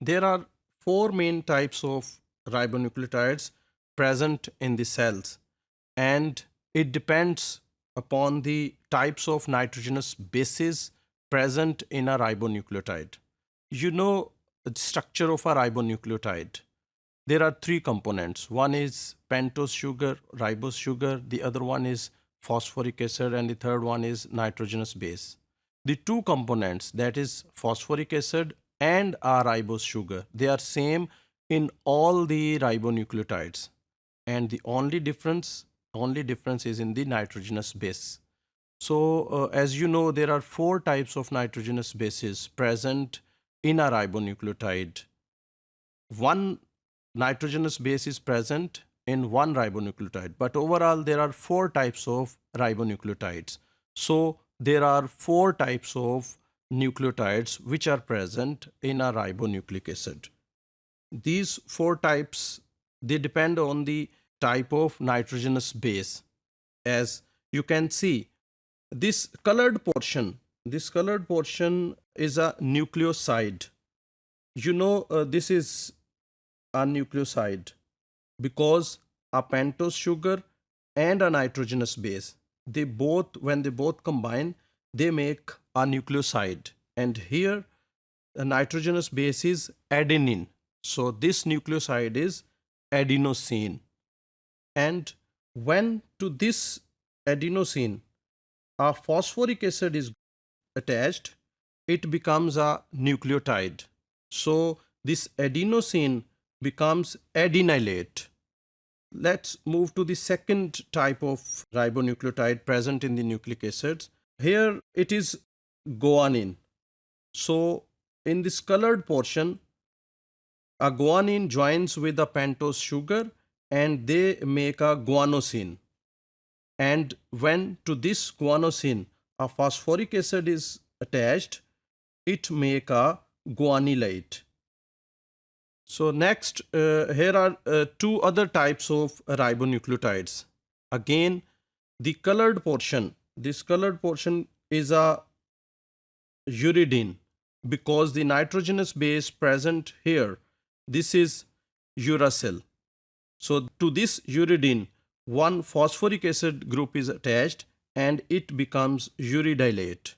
There are four main types of ribonucleotides present in the cells, and it depends upon the types of nitrogenous bases present in a ribonucleotide. You know the structure of a ribonucleotide. There are three components. One is pentose sugar, ribose sugar, the other one is phosphoric acid, and the third one is nitrogenous base. The two components, that is phosphoric acid and a ribose sugar, they are same in all the ribonucleotides, and the only difference is in the nitrogenous base. So as you know, there are four types of nitrogenous bases present in a ribonucleotide. One nitrogenous base is present in one ribonucleotide, but overall there are four types of ribonucleotides. So there are four types of nucleotides which are present in a ribonucleic acid. These four types, they depend on the type of nitrogenous base. As you can see, this colored portion is a nucleoside. This is a nucleoside because a pentose sugar and a nitrogenous base, when they both combine, they make a nucleoside. And here the nitrogenous base is adenine, so this nucleoside is adenosine. And when to this adenosine a phosphoric acid is attached, it becomes a nucleotide. So this adenosine becomes adenylate. Let's move to the second type of ribonucleotide present in the nucleic acids. Here it is guanine. So in this colored portion, a guanine joins with a pentose sugar and they make a guanosine. And when to this guanosine a phosphoric acid is attached, it make a guanylate. So next, here are two other types of ribonucleotides. Again, the colored portion, this colored portion is a uridine because the nitrogenous base present here, this is uracil. So to this uridine, one phosphoric acid group is attached and it becomes uridylate.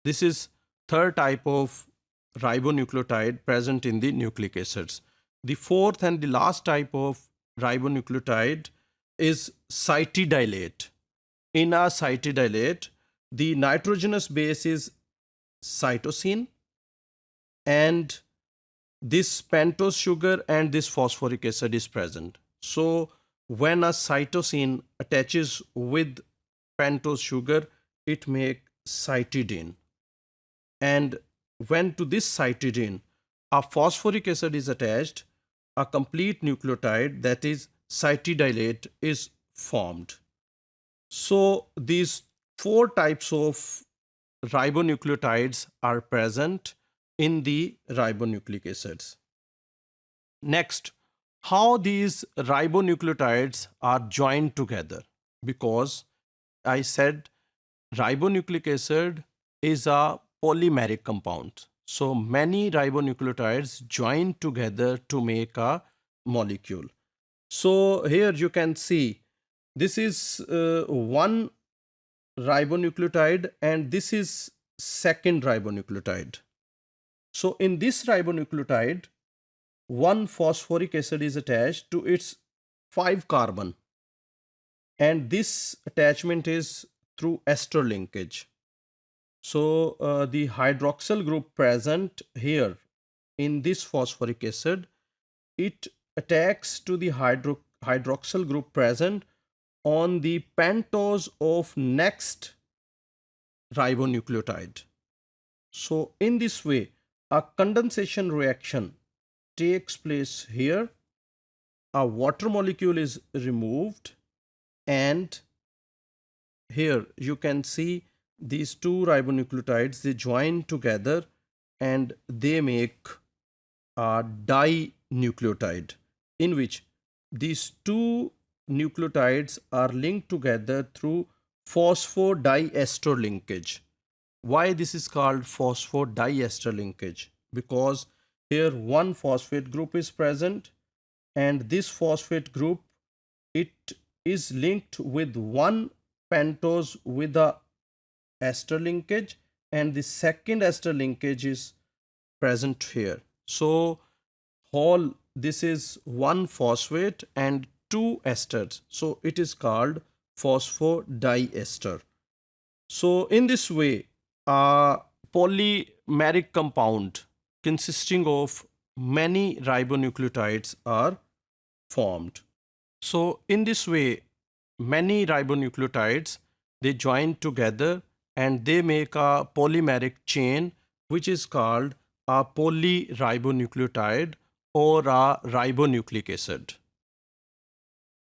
This is third type of ribonucleotide present in the nucleic acids. The fourth and the last type of ribonucleotide is cytidylate. In a cytidylate, the nitrogenous base is cytosine, and this pentose sugar and this phosphoric acid is present. So when a cytosine attaches with pentose sugar, it makes cytidine. And when to this cytidine a phosphoric acid is attached, a complete nucleotide, that is cytidylate, is formed. So these four types of ribonucleotides are present in the ribonucleic acids. Next, how these ribonucleotides are joined together, because I said ribonucleic acid is a polymeric compound. So many ribonucleotides join together to make a molecule. So here you can see this is one ribonucleotide and this is second ribonucleotide. So in this ribonucleotide, one phosphoric acid is attached to its 5 carbon, and this attachment is through ester linkage. So the hydroxyl group present here in this phosphoric acid, it attacks to the hydroxyl group present on the pentose of next ribonucleotide. So in this way, a condensation reaction takes place here. A water molecule is removed, and here you can see these two ribonucleotides, they join together and they make a dinucleotide, in which these two nucleotides are linked together through phosphodiester linkage. Why this is called phosphodiester linkage? Because Here one phosphate group is present, and this phosphate group, it is linked with one pentose with a ester linkage, and the second ester linkage is present here. So whole this is one phosphate and two esters, so it is called phosphodiester. So in this way, a polymeric compound consisting of many ribonucleotides are formed. So in this way, many ribonucleotides, they join together and they make a polymeric chain, which is called a polyribonucleotide or a ribonucleic acid.